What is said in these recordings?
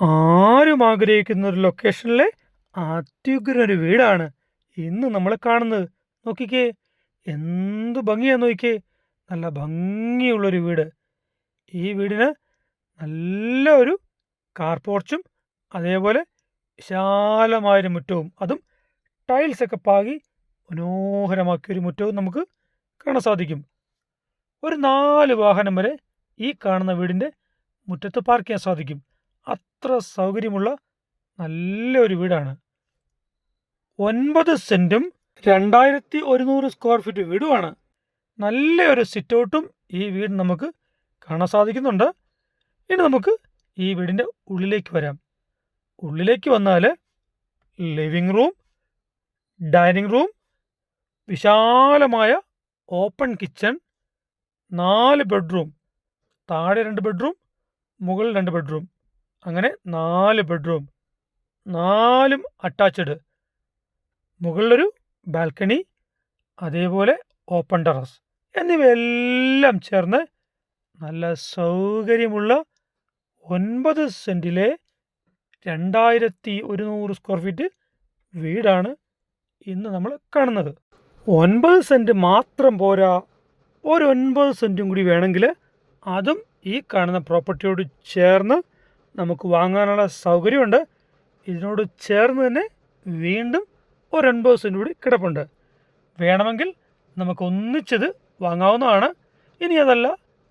ആരും ആഗ്രഹിക്കുന്ന ഒരു ലൊക്കേഷനിലെ അത്യുഗ്രനൊരു വീടാണ് ഇന്ന് നമ്മൾ കാണുന്നത്. നോക്കിക്കേ, എന്ത് ഭംഗിയാ നോക്കിക്കേ. നല്ല ഭംഗിയുള്ളൊരു വീട്. ഈ വീടിന് നല്ല ഒരു കാർ പോർച്ചും അതേപോലെ വിശാലമായൊരു മുറ്റവും, അതും ടൈൽസൊക്കെ പാകി മനോഹരമാക്കിയൊരു മുറ്റവും നമുക്ക് കാണാൻ സാധിക്കും. ഒരു 4 വാഹനം വരെ ഈ കാണുന്ന വീടിൻ്റെ മുറ്റത്ത് പാർക്ക് ചെയ്യാൻ സാധിക്കും. അത്ര സൗകര്യമുള്ള നല്ലൊരു വീടാണ്. 9 സെന്റും 2100 സ്ക്വയർ ഫീറ്റ് വീടുമാണ്. നല്ലൊരു സിറ്റൗട്ടും ഈ വീട് നമുക്ക് കാണാൻ സാധിക്കുന്നുണ്ട്. ഇനി നമുക്ക് ഈ വീടിൻ്റെ ഉള്ളിലേക്ക് വരാം. ഉള്ളിലേക്ക് വന്നാൽ ലിവിംഗ് റൂം, ഡൈനിങ് റൂം, വിശാലമായ ഓപ്പൺ കിച്ചൺ, 4 ബെഡ്റൂം, താഴെ 2 ബെഡ്റൂം, മുകളിൽ 2 ബെഡ്റൂം, അങ്ങനെ 4 ബെഡ്റൂം, 4ഉം അറ്റാച്ച്ഡ്. മുകളിലൊരു ബാൽക്കണി, അതേപോലെ ഓപ്പൺ ടെറസ് എന്നിവയെല്ലാം ചേർന്ന് നല്ല സൗകര്യമുള്ള 9 സെൻറ്റിലെ 2100 സ്ക്വയർ ഫീറ്റ് വീടാണ് ഇന്ന് നമ്മൾ കാണുന്നത്. 9 സെൻറ്റ് മാത്രം പോരാ, ഒരു 9 സെൻറ്റും കൂടി വേണമെങ്കിൽ അതും ഈ കാണുന്ന പ്രോപ്പർട്ടിയോട് ചേർന്ന് നമുക്ക് വാങ്ങാനുള്ള സൗകര്യമുണ്ട്. ഇതിനോട് ചേർന്ന് തന്നെ വീണ്ടും ഒരു 9 സെൻറ്റ് കൂടി കിടപ്പുണ്ട്. വേണമെങ്കിൽ നമുക്ക് ഒന്നിച്ചത് വാങ്ങാവുന്നതാണ്. ഇനി അതല്ല,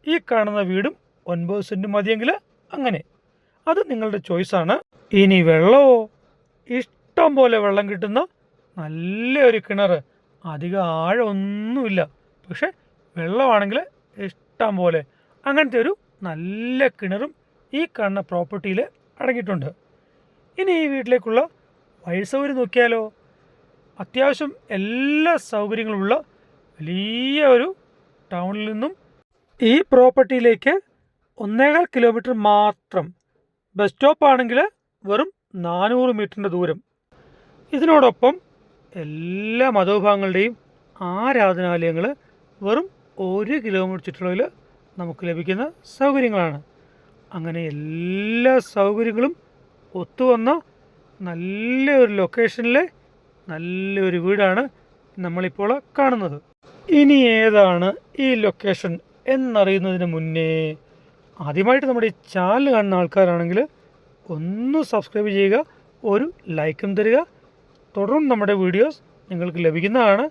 ഈ കാണുന്ന വീടും 9 സെൻറ്റ് മതിയെങ്കിൽ അങ്ങനെ, അത് നിങ്ങളുടെ ചോയ്സാണ്. ഇനി വെള്ളമോ, ഇഷ്ടം പോലെ വെള്ളം കിട്ടുന്ന നല്ലൊരു കിണർ, അധികം ആഴമൊന്നുമില്ല, പക്ഷെ വെള്ളമാണെങ്കിൽ ഇഷ്ടം പോലെ, അങ്ങനത്തെ ഒരു നല്ല കിണറും ഈ കാണുന്ന പ്രോപ്പർട്ടിയിൽ അടങ്ങിയിട്ടുണ്ട്. ഇനി ഈ വീട്ടിലേക്കുള്ള വഴി സൗകര്യം നോക്കിയാലോ. അത്യാവശ്യം എല്ലാ സൗകര്യങ്ങളുമുള്ള വലിയ ഒരു ടൗണിൽ നിന്നും ഈ പ്രോപ്പർട്ടിയിലേക്ക് 1.25 കിലോമീറ്റർ മാത്രം. ബസ് സ്റ്റോപ്പ് ആണെങ്കിൽ വെറും 400 മീറ്ററിൻ്റെ ദൂരം. ഇതിനോടൊപ്പം എല്ലാ മതവിഭാഗങ്ങളുടെയും ആരാധനാലയങ്ങൾ വെറും 1 കിലോമീറ്റർ ചുറ്റളവിൽ നമുക്ക് ലഭിക്കുന്ന സൗകര്യങ്ങളാണ്. അങ്ങനെ എല്ലാ സൗകര്യങ്ങളും ഒത്തുവന്ന നല്ലൊരു ലൊക്കേഷനിലെ നല്ലൊരു വീടാണ് നമ്മളിപ്പോൾ കാണുന്നത്. ഇനി ഏതാണ് ഈ ലൊക്കേഷൻ എന്നറിയുന്നതിന് മുന്നേ ആദ്യമായിട്ട് നമ്മുടെ ഈ ചാനൽ കാണുന്ന ആൾക്കാരാണെങ്കിൽ ഒന്ന് സബ്സ്ക്രൈബ് ചെയ്യുക, ഒരു ലൈക്കും തരിക. തുടർന്ന് നമ്മുടെ വീഡിയോസ് നിങ്ങൾക്ക് ലഭിക്കുന്നതാണ്.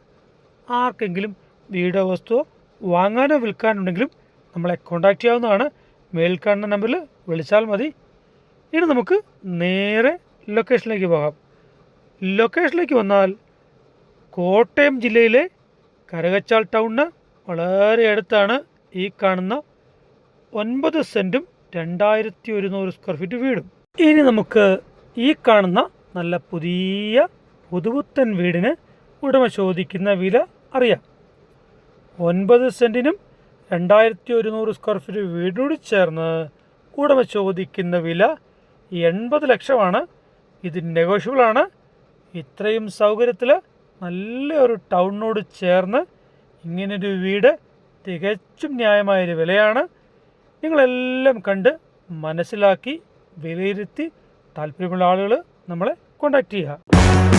ആർക്കെങ്കിലും വീടോ വസ്തുവോ വാങ്ങാനോ വിൽക്കാനുണ്ടെങ്കിലും നമ്മളെ കോൺടാക്റ്റ് ചെയ്യാവുന്നതാണ്. മേൽ കാണുന്ന നമ്പറിൽ വിളിച്ചാൽ മതി. ഇനി നമുക്ക് നേരെ ലൊക്കേഷനിലേക്ക് പോകാം. ലൊക്കേഷനിലേക്ക് വന്നാൽ കോട്ടയം ജില്ലയിലെ കറുകച്ചാൽ ടൗണിന് വളരെ അടുത്താണ് ഈ കാണുന്ന 9 സെൻറ്റും 2100 സ്ക്വയർ ഫീറ്റ് വീടും. ഇനി നമുക്ക് ഈ കാണുന്ന നല്ല പുതിയ പുതുപുത്തൻ വീടിന് ഉടമ ചോദിക്കുന്ന വില അറിയാം. 9 സെൻറ്റിനും 2100 സ്ക്വയർ ഫീറ്റ് വീടിനോട് ചേർന്ന് ഉടമ ചോദിക്കുന്ന വില 80 ലക്ഷമാണ്. ഇത് നെഗോഷ്യബിളാണ്. ഇത്രയും സൗകര്യത്തിൽ നല്ലൊരു ടൗണിനോട് ചേർന്ന് ഇങ്ങനൊരു വീട് തികച്ചും ന്യായമായൊരു വിലയാണ്. നിങ്ങളെല്ലാം കണ്ട് മനസ്സിലാക്കി വിലയിരുത്തി താല്പര്യമുള്ള ആളുകൾ നമ്മളെ കോൺടാക്റ്റ് ചെയ്യുക.